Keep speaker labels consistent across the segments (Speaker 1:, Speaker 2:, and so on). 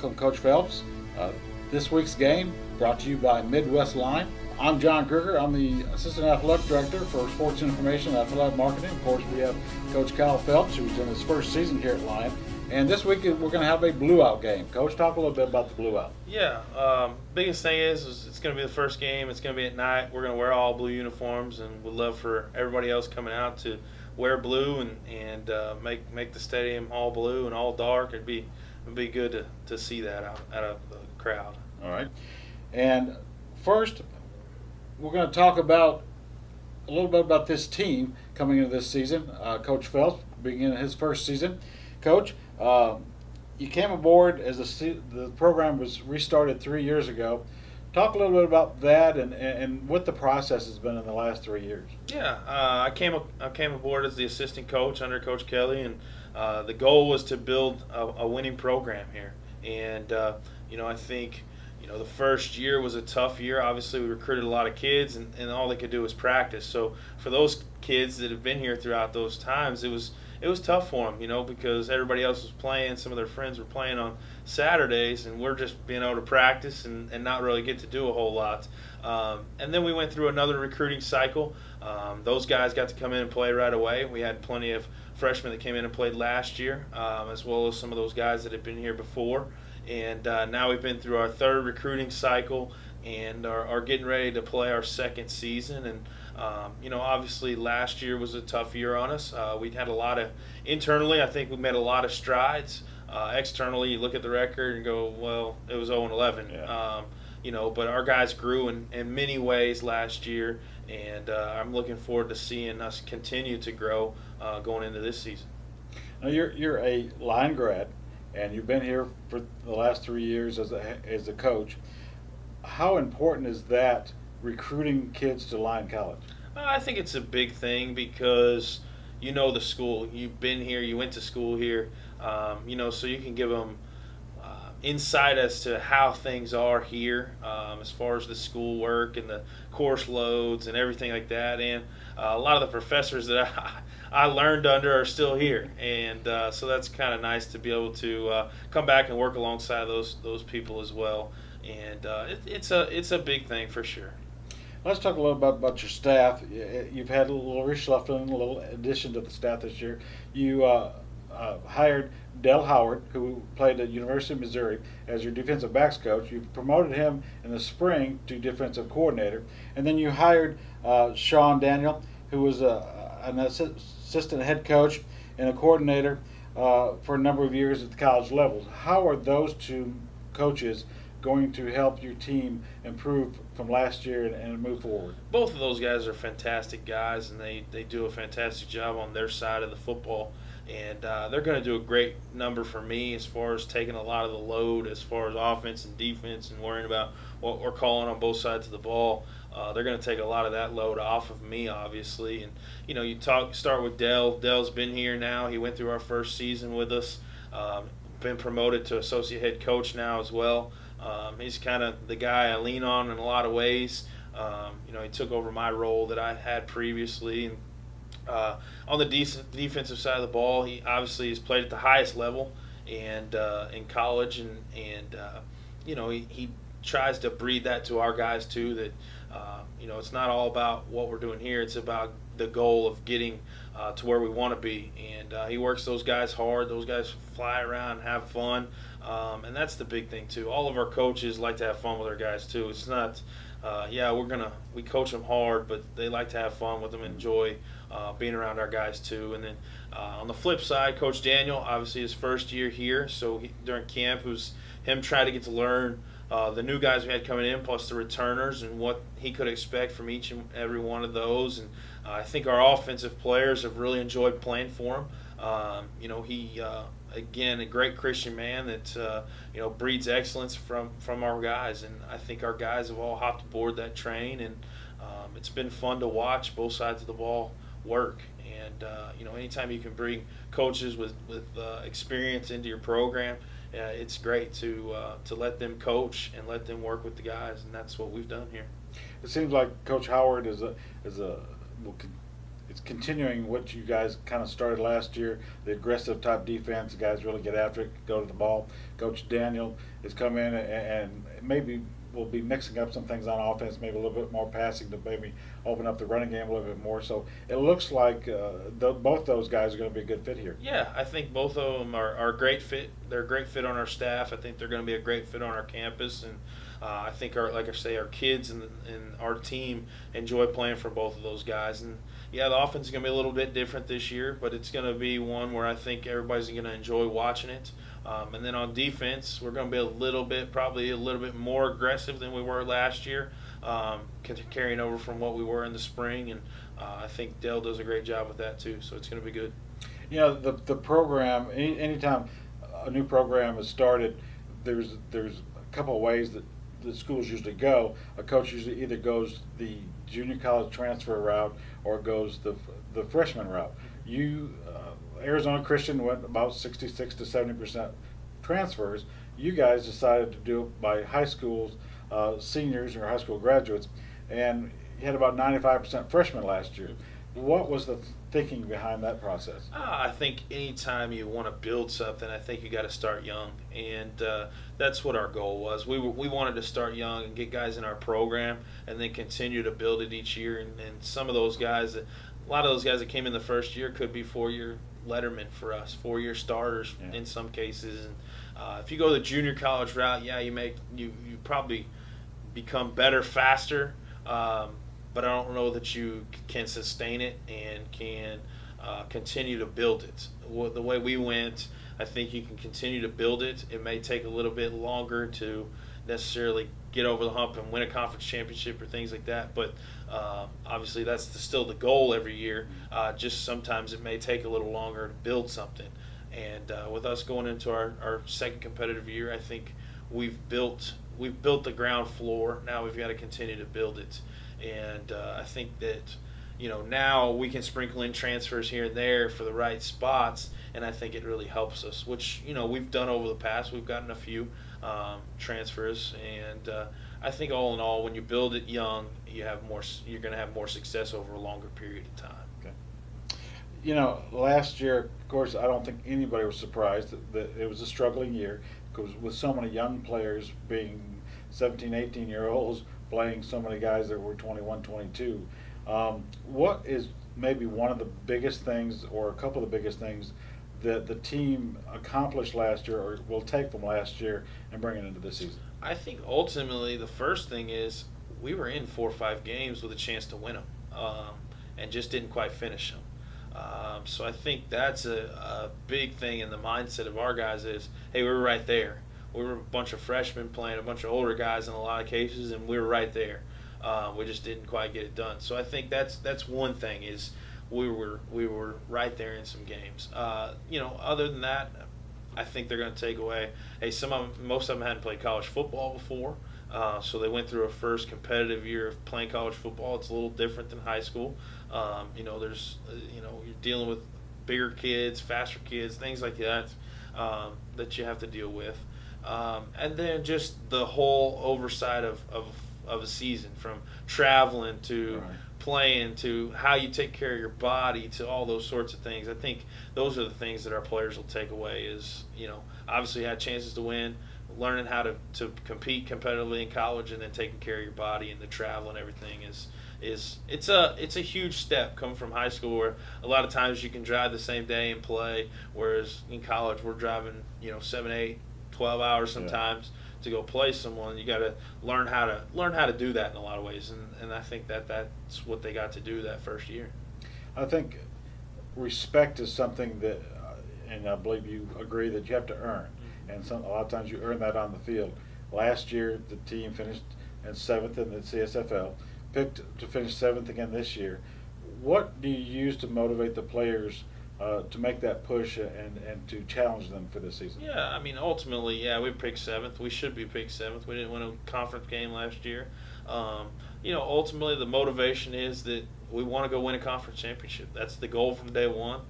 Speaker 1: welcome Coach Phelps. This week's game brought to you by Midwest Line. I'm John Kruger. I'm the Assistant Athletic Director for Sports Information and Athletic Marketing. Of course, we have Coach Kyle Phelps, who's in his first season here at Lion. And this week we're going to have a blue out game. Coach, talk a little bit about the blue out.
Speaker 2: Yeah, biggest thing is it's going to be the first game. It's going to be at night. We're going to wear all blue uniforms, and we'd love for everybody else coming out to wear blue and make the stadium all blue and all dark. It'd be good to see that out of the crowd.
Speaker 1: All right. And first, we're going to talk about a little bit about this team coming into this season. Coach Phelps beginning his first season. Coach, you came aboard as the program was restarted 3 years ago. Talk a little bit about that and what the process has been in the last 3 years.
Speaker 2: Yeah, I came aboard as the assistant coach under Coach Kelly, and the goal was to build a winning program here. And I think the first year was a tough year. Obviously, we recruited a lot of kids, and all they could do was practice. So for those kids that have been here throughout those times, it was tough for them, because everybody else was playing. Some of their friends were playing on Saturdays, and we're just being able to practice and not really get to do a whole lot. And then we went through another recruiting cycle. Those guys got to come in and play right away. We had plenty of freshmen that came in and played last year, as well as some of those guys that had been here before. And now we've been through our third recruiting cycle and are getting ready to play our second season. And obviously last year was a tough year on us. We had a lot of internally. I think we made a lot of strides. Externally, you look at the record and go, well, it was 0-11.
Speaker 1: Yeah.
Speaker 2: But our guys grew in many ways last year, and I'm looking forward to seeing us continue to grow going into this season.
Speaker 1: Now you're a Lion grad, and you've been here for the last 3 years as a coach. How important is that recruiting kids to Lion College?
Speaker 2: I think it's a big thing because you know the school. You've been here. You went to school here. So you can give them insight as to how things are here as far as the school work and the course loads and everything like that. And a lot of the professors that I learned under are still here. And so that's kind of nice to be able to come back and work alongside those people as well. And it's a big thing for sure.
Speaker 1: Let's talk a little bit about your staff. You've had a little reshuffling, a little addition to the staff this year. You hired Dell Howard, who played at University of Missouri, as your defensive backs coach. You promoted him in the spring to defensive coordinator. And then you hired Sean Daniel, who was an assistant head coach and a coordinator for a number of years at the college level. How are those two coaches going to help your team improve from last year and move forward?
Speaker 2: Both of those guys are fantastic guys, and they do a fantastic job on their side of the football. And they're going to do a great number for me as far as taking a lot of the load as far as offense and defense and worrying about what we're calling on both sides of the ball. They're going to take a lot of that load off of me, obviously. And, you start with Dell. Dell's been here now. He went through our first season with us, been promoted to associate head coach now as well. He's kind of the guy I lean on in a lot of ways. He took over my role that I had previously. And, on the defensive side of the ball, he obviously has played at the highest level and in college, and he tries to breed that to our guys too. That it's not all about what we're doing here; it's about the goal of getting to where we want to be. And he works those guys hard. Those guys fly around and have fun, and that's the big thing too. All of our coaches like to have fun with their guys too. It's not. We coach them hard, but they like to have fun with them, enjoy being around our guys too. And then on the flip side, Coach Daniel, obviously his first year here, so during camp it was him trying to get to learn the new guys we had coming in, plus the returners, and what he could expect from each and every one of those. And I think our offensive players have really enjoyed playing for him. He again, a great Christian man that breeds excellence from our guys, and I think our guys have all hopped aboard that train, and it's been fun to watch both sides of the ball work. And anytime you can bring coaches with experience into your program, it's great to let them coach and let them work with the guys, and that's what we've done here.
Speaker 1: It seems like Coach Howard is it's continuing what you guys kind of started last year, the aggressive type defense. The guys really get after it, go to the ball. Coach Daniel has come in and maybe we'll be mixing up some things on offense, maybe a little bit more passing to maybe open up the running game a little bit more. So it looks like both those guys are going to be a good fit here.
Speaker 2: Yeah, I think both of them are a great fit. They're a great fit on our staff. I think they're going to be a great fit on our campus, and I think like I say, our kids and our team enjoy playing for both of those guys. And yeah, the offense is going to be a little bit different this year, but it's going to be one where I think everybody's going to enjoy watching it. And then on defense, we're going to be probably a little bit more aggressive than we were last year, carrying over from what we were in the spring. And I think Dell does a great job with that too, so it's going to be good.
Speaker 1: You know, the program, anytime a new program is started, there's a couple of ways that the schools usually go. A coach usually either goes the junior college transfer route or goes the freshman route. Arizona Christian went about 66 to 70% transfers. You guys decided to do it by high schools, seniors or high school graduates, and you had about 95% freshmen last year. What was the thinking behind that process?
Speaker 2: I think anytime you want to build something, I think you got to start young, and that's what our goal was. We wanted to start young and get guys in our program, and then continue to build it each year. And some of those guys, a lot of those guys that came in the first year could be 4-year lettermen for us, 4-year starters in some cases. And if you go the junior college route, yeah, you probably become better faster. But I don't know that you can sustain it and can continue to build it. The way we went, I think you can continue to build it. It may take a little bit longer to necessarily get over the hump and win a conference championship or things like that, but obviously that's still the goal every year. Just sometimes it may take a little longer to build something. And with us going into our second competitive year, I think we've built the ground floor. Now we've got to continue to build it. And I think that, now we can sprinkle in transfers here and there for the right spots, and I think it really helps us, which, we've done over the past. We've gotten a few transfers, and I think all in all, when you build it young, you're going to have more success over a longer period of time.
Speaker 1: Okay. Last year, of course, I don't think anybody was surprised that it was a struggling year, because with so many young players being 17, 18-year-olds, playing so many guys that were 21, 22. What is maybe one of the biggest things, or a couple of the biggest things, that the team accomplished last year or will take from last year and bring it into this season?
Speaker 2: I think ultimately the first thing is we were in 4 or 5 games with a chance to win them, and just didn't quite finish them. So I think that's a big thing in the mindset of our guys is, hey, we were right there. We were a bunch of freshmen playing a bunch of older guys in a lot of cases, and we were right there. We just didn't quite get it done. So I think that's one thing is we were right there in some games. Other than that, I think they're going to take away. Hey, most of them hadn't played college football before, so they went through a first competitive year of playing college football. It's a little different than high school. There's you're dealing with bigger kids, faster kids, things like that that you have to deal with. And then just the whole oversight of a season, from traveling to playing to how you take care of your body to all those sorts of things. I think those are the things that our players will take away is, obviously had chances to win, learning how to compete competitively in college, and then taking care of your body and the travel and everything it's a huge step coming from high school, where a lot of times you can drive the same day and play, whereas in college we're driving 7, 8, 12 hours sometimes to go play someone. You got to learn how to do that in a lot of ways, and I think that's what they got to do that first year.
Speaker 1: I think respect is something that, and I believe you agree, that you have to earn, and a lot of times you earn that on the field. Last year the team finished in 7th in the CSFL, picked to finish 7th again this year. What do you use to motivate the players to make that push and to challenge them for this season?
Speaker 2: Yeah, ultimately, we picked 7th. We should be picked 7th. We didn't win a conference game last year. Ultimately the motivation is that we want to go win a conference championship. That's the goal from day one,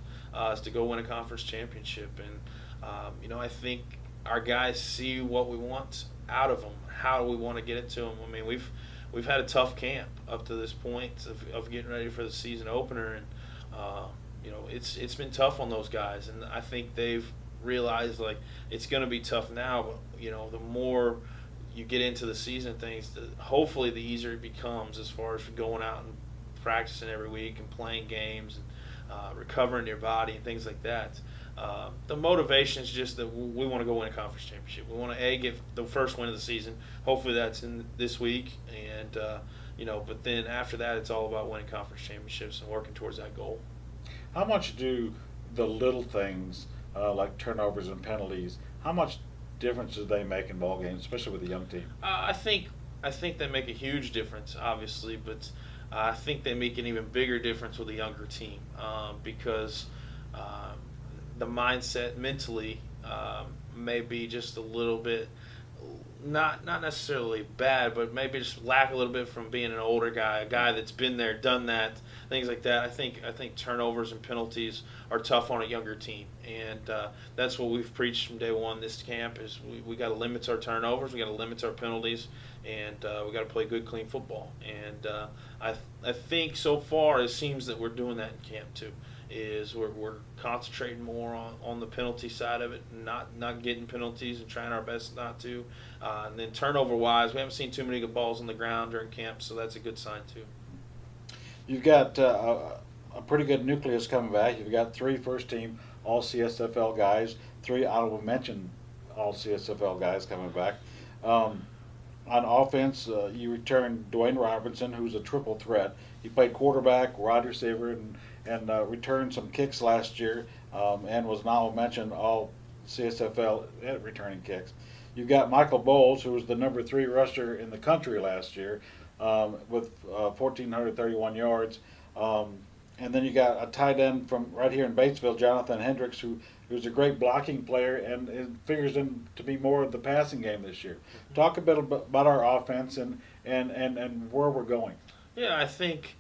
Speaker 2: is to go win a conference championship. And, I think our guys see what we want out of them. How do we want to get it to them? We've had a tough camp up to this point of getting ready for the season opener, and Uh, it's been tough on those guys, and I think they've realized like it's going to be tough now. But the more you get into the season, hopefully the easier it becomes as far as going out and practicing every week and playing games and recovering your body and things like that. The motivation is just that we want to go win a conference championship. We want to get the first win of the season. Hopefully that's in this week, and but then after that, it's all about winning conference championships and working towards that goal.
Speaker 1: How much do the little things like turnovers and penalties? How much difference do they make in ball games, especially with a young team?
Speaker 2: I think they make a huge difference, obviously, but I think they make an even bigger difference with a younger team because the mindset mentally may be just a little bit not necessarily bad, but maybe just lack a little bit from being an older guy, a guy that's been there, done that, things like that. I think turnovers and penalties are tough on a younger team, and that's what we've preached from day one. This camp is we got to limit our turnovers, we got to limit our penalties, and we got to play good, clean football. And I think so far it seems that we're doing that in camp too. Is we're concentrating more on the penalty side of it, not getting penalties and trying our best not to. And then turnover wise, we haven't seen too many good balls on the ground during camp, so that's a good sign too.
Speaker 1: You've got a pretty good nucleus coming back. You've got 3 first-team All-CSFL guys, 3 honorable mention All-CSFL guys coming back. On offense, you return Dwayne Robinson, who's a triple threat. He played quarterback, wide receiver, and returned some kicks last year, and was an honorable mention All-CSFL at returning kicks. You've got Michael Bowles, who was the number 3 rusher in the country last year, with 1,431 yards. And then you got a tight end from right here in Batesville, Jonathan Hendricks, who's a great blocking player and it figures in to be more of the passing game this year. Talk a bit about our offense and where we're going.
Speaker 2: Yeah, I think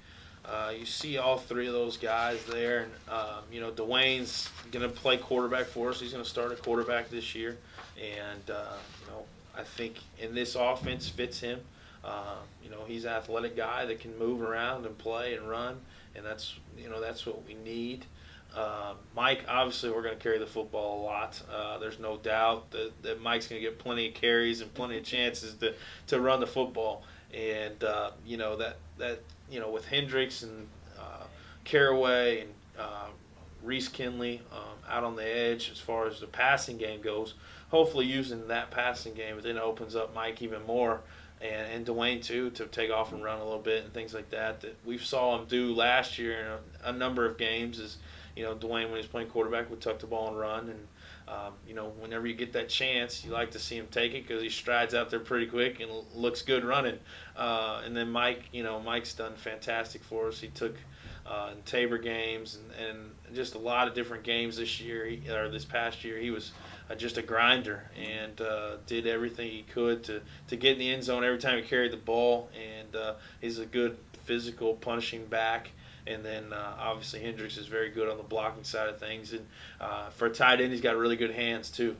Speaker 2: you see all 3 of those guys there, and Dwayne's going to play quarterback for us. He's going to start at quarterback this year, and I think in this offense fits him. He's an athletic guy that can move around and play and run, and that's what we need. Mike, obviously, we're going to carry the football a lot. There's no doubt that Mike's going to get plenty of carries and plenty of chances to run the football. And with Hendricks and Caraway and Reese Kinley out on the edge as far as the passing game goes, hopefully using that passing game, it then opens up Mike even more. And Dwayne too, to take off and run a little bit and things like that we saw him do last year in a number of games. Is Dwayne, when he was playing quarterback, would tuck the ball and run, and whenever you get that chance, you like to see him take it because he strides out there pretty quick and looks good running. And then Mike, Mike's done fantastic for us. He took in Tabor games and just a lot of different games this past year. He was just a grinder and did everything he could to get in the end zone every time he carried the ball. And he's a good physical punishing back. And then obviously Hendricks is very good on the blocking side of things. And for a tight end, he's got really good hands too.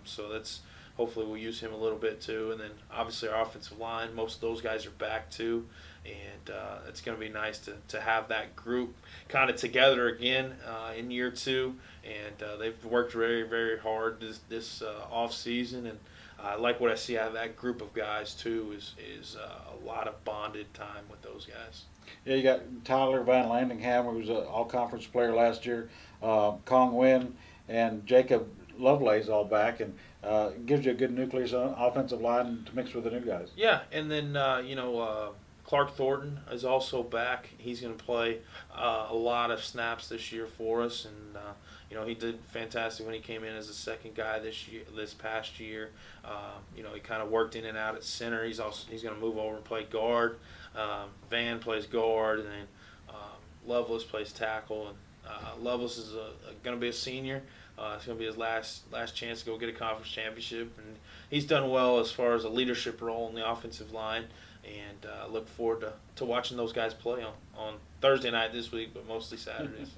Speaker 2: So that's hopefully we'll use him a little bit too. And then obviously our offensive line, most of those guys are back too. And it's going to be nice to have that group kind of together again in year 2. And they've worked very, very hard this off season. And I like what I see out of that group of guys too. Is a lot of bonded time with those guys.
Speaker 1: Yeah, you got Tyler Van Landingham, who was an all-conference player last year, Kong Win, and Jacob Lovelace all back, and gives you a good nucleus on offensive line to mix with the new guys.
Speaker 2: Yeah, and then Clark Thornton is also back. He's going to play a lot of snaps this year for us, and he did fantastic when he came in as a second guy this past year. He kind of worked in and out at center. He's going to move over and play guard. Van plays guard, and then Lovelace plays tackle. And Lovelace is going to be a senior. It's going to be his last chance to go get a conference championship, and he's done well as far as a leadership role in the offensive line. And look forward to watching those guys play on Thursday night this week, but mostly Saturdays.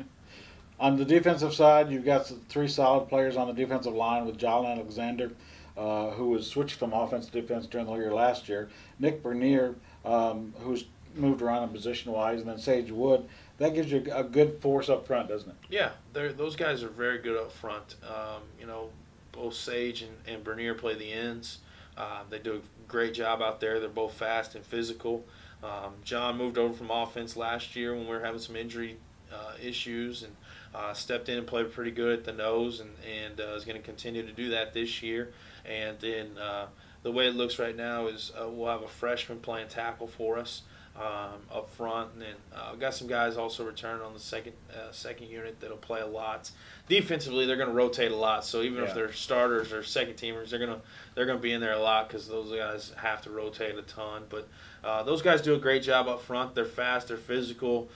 Speaker 1: On the defensive side, you've got 3 solid players on the defensive line with John Alexander, who was switched from offense to defense during the year last year. Nick Bernier, who's moved around in position-wise, and then Sage Wood. that gives you a good force up front, doesn't it?
Speaker 2: Yeah, those guys are very good up front. Both Sage and Bernier play the ends. They do a great job out there. They're both fast and physical. John moved over from offense last year when we were having some injury issues and stepped in and played pretty good at the nose and is going to continue to do that this year. And then the way it looks right now is we'll have a freshman playing tackle for us up front, and then we've got some guys also returning on the second unit that'll play a lot. Defensively, they're going to rotate a lot, so even if they're starters or second teamers, they're gonna be in there a lot because those guys have to rotate a ton. But those guys do a great job up front. They're fast, they're physical,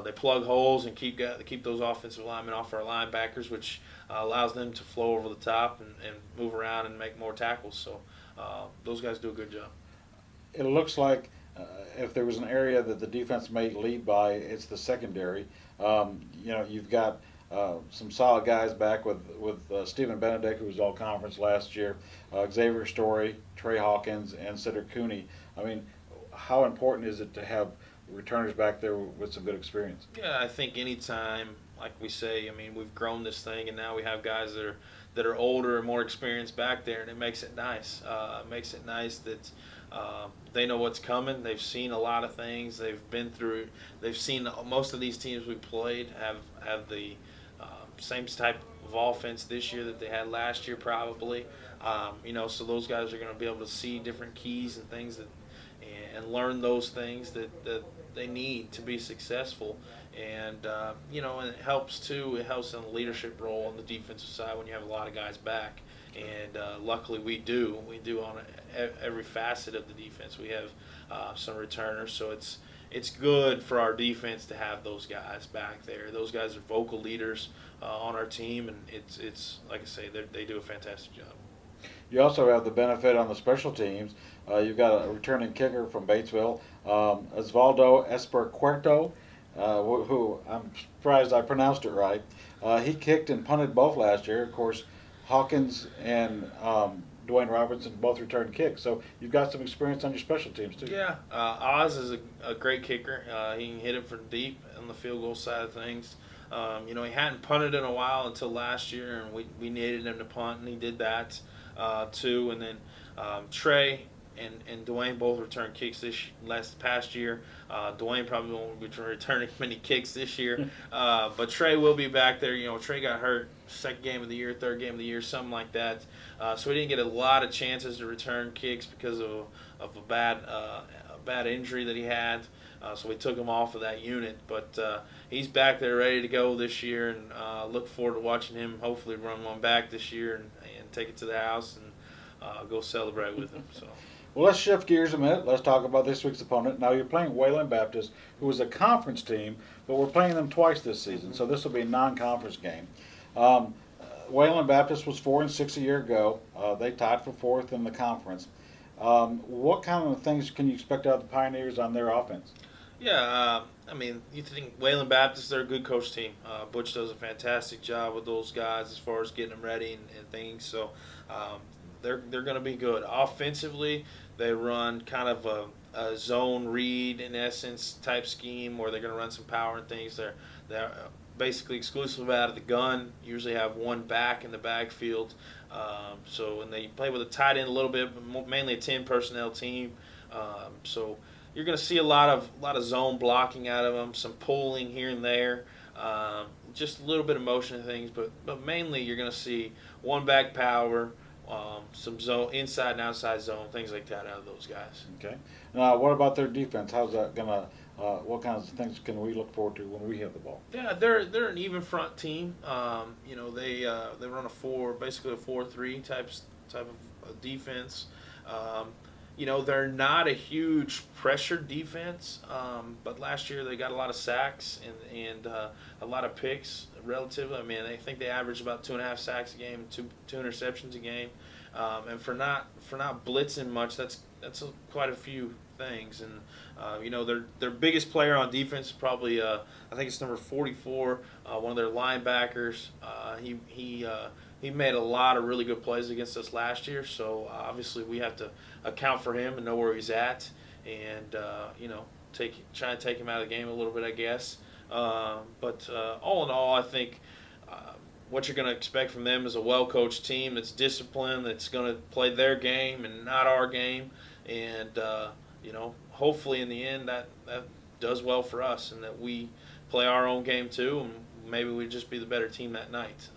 Speaker 2: they plug holes and keep those offensive linemen off our linebackers, which allows them to flow over the top and move around and make more tackles. So those guys do a good job.
Speaker 1: It looks like if there was an area that the defense may lead by, it's the secondary. You've got some solid guys back with Stephen Benedict, who was all conference last year, Xavier Story, Trey Hawkins, and Cedric Cooney. I mean, how important is it to have returners back there with some good experience?
Speaker 2: Yeah, I think anytime, like we say, I mean, we've grown this thing, and now we have guys that are older and more experienced back there, and it makes it nice. It makes it nice that they know what's coming. They've seen a lot of things. They've been through. They've seen most of these teams we played have the same type of offense this year that they had last year, probably. So those guys are going to be able to see different keys and things and learn those things that they need to be successful. And and it helps too. It helps in the leadership role on the defensive side when you have a lot of guys back. And luckily we do on every facet of the defense. We have some returners, so it's good for our defense to have those guys back there. Those guys are vocal leaders on our team, and it's like I say, they do a fantastic job.
Speaker 1: You also have the benefit on the special teams. You've got a returning kicker from Batesville, Osvaldo Espercuerto, who I'm surprised I pronounced it right. He kicked and punted both last year. Of course, Hawkins and Dwayne Robertson both returned kicks. So you've got some experience on your special teams, too.
Speaker 2: Yeah, Oz is a great kicker. He can hit it from deep on the field goal side of things. He hadn't punted in a while until last year, and we needed him to punt, and he did that too. And then Trey and Dwayne both returned kicks past year. Dwayne probably won't be returning many kicks this year, but Trey will be back there. Trey got hurt second game of the year, third game of the year, something like that. So he didn't get a lot of chances to return kicks because of a bad injury that he had. So we took him off of that unit, but he's back there ready to go this year, and look forward to watching him hopefully run one back this year and take it to the house and go celebrate with him. So.
Speaker 1: Well, let's shift gears a minute. Let's talk about this week's opponent. Now, you're playing Wayland Baptist, who is a conference team, but we're playing them twice this season, so this will be a non-conference game. Wayland Baptist was 4-6 a year ago. They tied for fourth in the conference. What kind of things can you expect out of the Pioneers on their offense?
Speaker 2: Yeah, you think Wayland Baptist, they're a good coach team. Butch does a fantastic job with those guys as far as getting them ready and things. So they're going to be good. Offensively, they run kind of a zone read, in essence, type scheme where they're going to run some power and things. They're basically exclusive out of the gun. Usually have one back in the backfield. And they play with a tight end a little bit, but mainly a 10 personnel team. So you're going to see a lot of zone blocking out of them, some pulling here and there, just a little bit of motion and things. But mainly you're going to see one back power, some zone inside and outside zone, things like that out of those guys.
Speaker 1: Okay. Now, what about their defense? How's that gonna? What kinds of things can we look forward to when we have the ball?
Speaker 2: Yeah, they're an even front team. They run basically a 4-3 type of defense. They're not a huge pressure defense, but last year they got a lot of sacks and a lot of picks relatively. I think they averaged about 2.5 sacks a game, two interceptions a game, and for not blitzing much, that's quite a few things. And their biggest player on defense is probably I think it's number 44, one of their linebackers. He made a lot of really good plays against us last year, so obviously we have to account for him and know where he's at, and try and take him out of the game a little bit, I guess. But all in all, I think what you're going to expect from them is a well-coached team that's disciplined, that's going to play their game and not our game. And, hopefully in the end that does well for us and that we play our own game too, and maybe we just be the better team that night.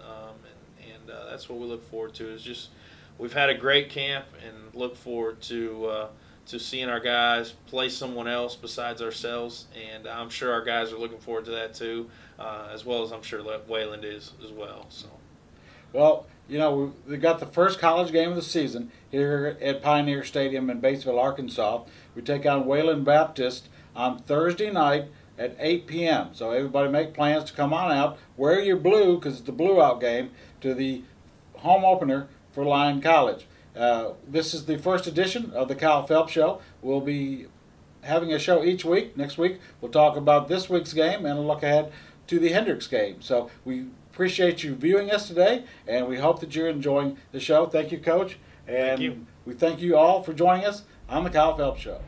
Speaker 2: That's what we look forward to. Is just we've had a great camp and look forward to seeing our guys play someone else besides ourselves, and I'm sure our guys are looking forward to that too, as well as I'm sure Wayland is as well. So,
Speaker 1: Well, we got the first college game of the season here at Pioneer Stadium in Batesville, Arkansas. We take on Wayland Baptist on Thursday night at 8 p.m. So everybody make plans to come on out. Wear your blue because it's the blue out game to the home opener for Lyon College. This is the first edition of the Cal Phelps Show. We'll be having a show each week. Next week we'll talk about this week's game and look ahead to the Hendricks game. So we appreciate you viewing us today, and we hope that you're enjoying the show. Thank you, Coach. And
Speaker 2: thank you.
Speaker 1: We thank you all for joining us on the Cal Phelps Show.